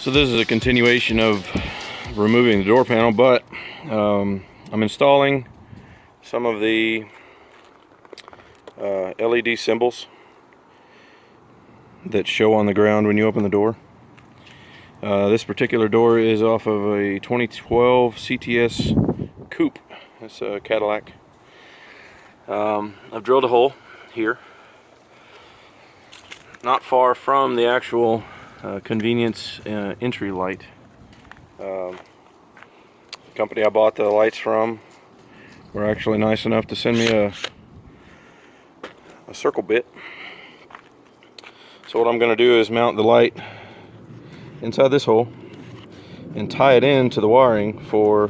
So this is a continuation of removing the door panel, but I'm installing some of the LED symbols that show on the ground when you open the door. This particular door is off of a 2012 CTS coupe. It's a Cadillac. I've drilled a hole here, not far from the actual convenience entry light. The company I bought the lights from were actually nice enough to send me a circle bit. So what I'm going to do is mount the light inside this hole and tie it into the wiring for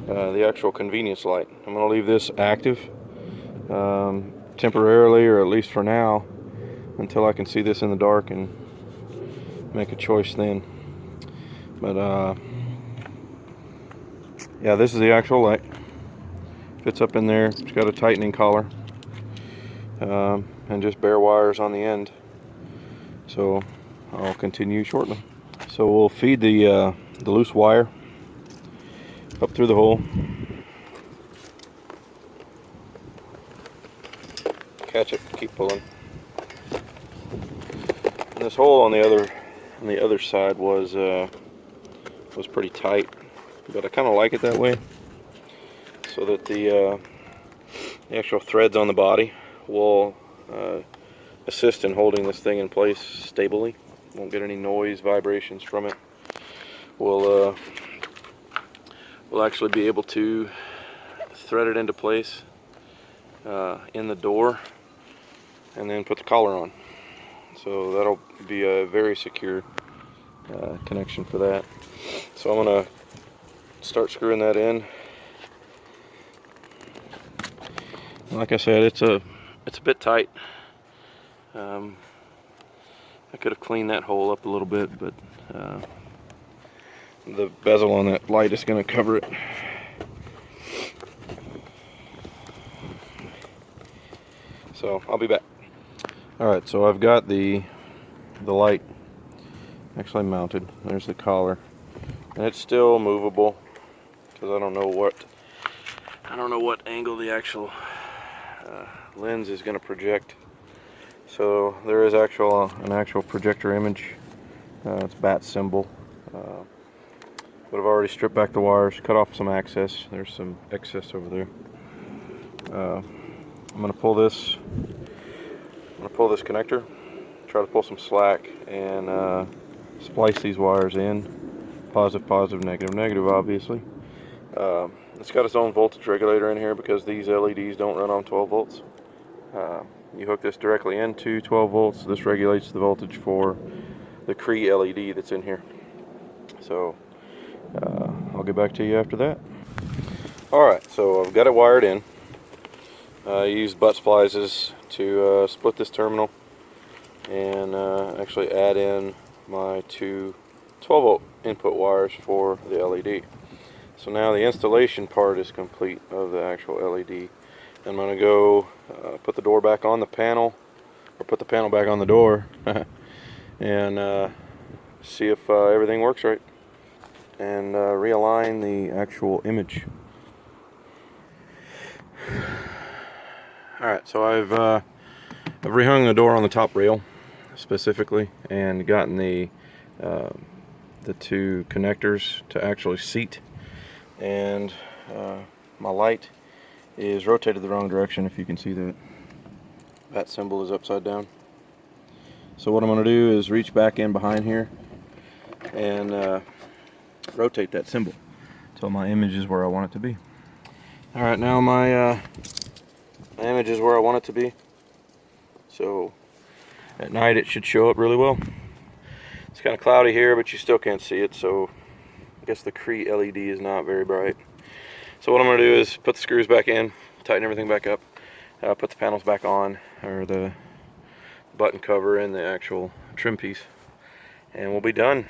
the actual convenience light. I'm going to leave this active temporarily, or at least for now, until I can see this in the dark and make a choice then. But yeah, this is the actual light. Fits up in there. It's got a tightening collar and just bare wires on the end. So I'll continue shortly. So we'll feed the loose wire up through the hole, catch it, keep pulling. And this hole on the other side was pretty tight, but I kind of like it that way, so that the actual threads on the body will assist in holding this thing in place stably. Won't get any noise, vibrations from it. We'll actually be able to thread it into place in the door and then put the collar on. So that'll be a very secure connection for that. So I'm going to start screwing that in. Like I said, it's a bit tight. I could have cleaned that hole up a little bit, but the bezel on that light is going to cover it. So I'll be back. Alright, so I've got the light actually mounted. There's the collar, and it's still movable because I don't know what angle the actual lens is going to project. So there is an actual projector image. It's bat symbol. But I've already stripped back the wires, cut off some access. There's some excess over there. I'm going to pull this connector, try to pull some slack, and splice these wires in. Positive, positive, negative, negative, obviously. It's got its own voltage regulator in here because these LEDs don't run on 12 volts. You hook this directly into 12 volts. This regulates the voltage for the Cree LED that's in here. So I'll get back to you after that. Alright, so I've got it wired in. I used butt splices to split this terminal and actually add in my two 12 volt input wires for the LED. So now the installation part is complete of the actual LED. I'm going to go put the door back on the panel, or put the panel back on the door, and see if everything works right, and realign the actual image. Alright, so I've rehung the door on the top rail specifically, and gotten the two connectors to actually seat, and my light is rotated the wrong direction. If you can see that symbol is upside down. So what I'm going to do is reach back in behind here and rotate that symbol until my image is where I want it to be. Alright, now my image is where I want it to be. So at night it should show up really well. It's kind of cloudy here, but you still can't see it, so I guess the Cree LED is not very bright. So what I'm going to do is put the screws back in, tighten everything back up, put the panels back on, or the button cover and the actual trim piece, and we'll be done.